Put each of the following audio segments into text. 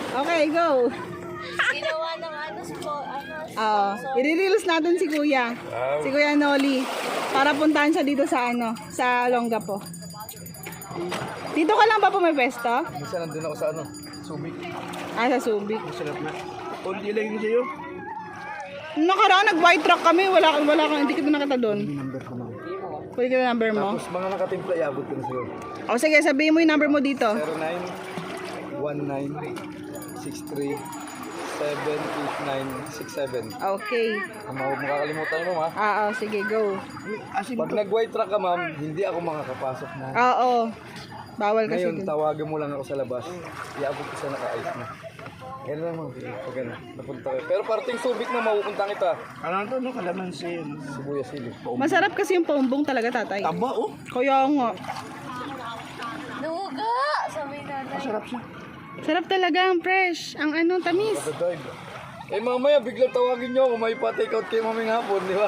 Okay, go. Ginawa ng Oo. I-release natin si Kuya. Si Kuya Noli. Para puntahan siya dito sa sa Olongapo. Dito ka lang ba pumipesto? Minsan nandun ako sa Subic. Sa Subic. Masarap na. All day lang yun sa'yo. Nakaraan nag-white truck kami. Wala kang, hindi kita nakita doon. Number ko na. Pwede kita number mo? Tapos mga nakatimpla, iabot ko na sa'yo. O sige, sabihin mo yung number mo dito. 091963 78967. Okay. Huwag makakalimutan mo, ha? Sige, go. Pag nag-white truck ka, ma'am, hindi ako makakapasok na. Oo. Bawal kasi Ngayon, dun. tawagan mo lang ako sa labas. Iabot ko sa naka-ice na. Kaya lang, ma'am. Pag napunta kayo. Pero parting Subic na mapupunta kita. Ano to, no? Kalamansi. Sibuyas sili. Masarap kasi yung paumbong talaga, tatay. Taba, oh. Kaya nga. Nuga! Sabi nanay. Masarap siya. Sarap talaga ang fresh. Ang tamis. Drive. Eh mamaya, biglang tawagin nyo ako. May pa-take out kayo maming hapon, di ba?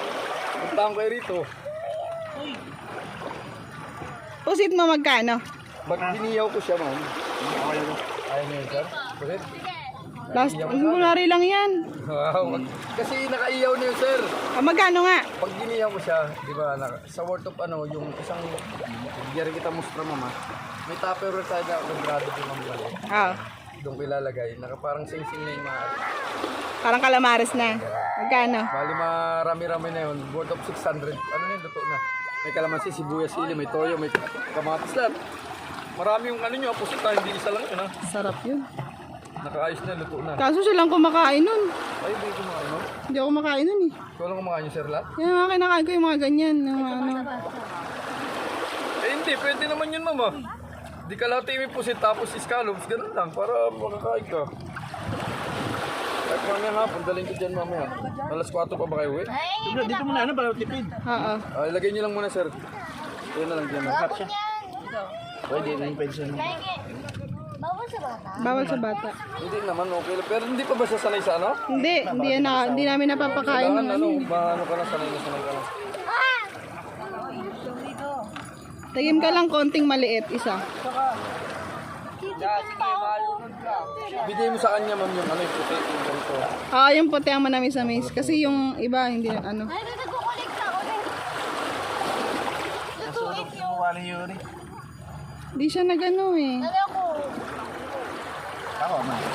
Puntahan kayo rito. Pusit mo magkano? Pag biniyaw ko siya, ma'am. Ayaw niyo yun, sir? Bakit? Last, kunwari lang yan. Wow. Kasi nakaiyaw niyo, sir. Magkano nga? Pag giniyaw mo siya, di ba, sa worth of yung isang bigyan kita mustra, mama. May tupperware tayo na quadrado din ang bali. Doon ko ilalagay. Parang sing-sing na yung maaari. Parang calamares na. Magkano? Bali marami-rami na yun. Worth of 600. Ano na yun, luto na. May kalamansi, sibuyas, sili, may toyo, may kamatis lahat. Marami yung pusit tayo, hindi isa lang yun, ha. Sarap yun. Nakaayos na, luto na. Kaso siya lang kumakain nun. Ay, hindi ko kumakain, no? Hindi ako kumakain nun eh. Ikaw lang kumakain yung sir lahat? Yung mga kinakain ko yung mga ganyan. Yung Eh, hindi. Pwede naman yun, mama. Di ka lahat may pusit tapos scallops. Ganun lang, para makakain ka. Kahit mamaya hapon, dalhin ko dyan mamaya. Alas 4 pa ba kayo, eh? Dito muna, para tipid. Oo. Ilagay nyo lang muna, sir. Yan na lang dyan. Hot siya. Pwede na yung pension. Bawal sa bata? Bawal sa bata. Hindi naman, okay lang. Pero hindi pa ba siya sanay sa ano? Hindi namin napapakain ng Kailangan, maano ka na, sanay ka lang. Tagim ka lang konting maliit, isa. Bigay mo sa kanya, ma'am, yung yung puti, yung ganito. Yung puti ang manamis-amis. Kasi yung iba, hindi Ay, nagkukulik ka ako din. Nasunog sa mukha ni Yuri. Hindi siya nagano eh. Ano ako? Ako, man.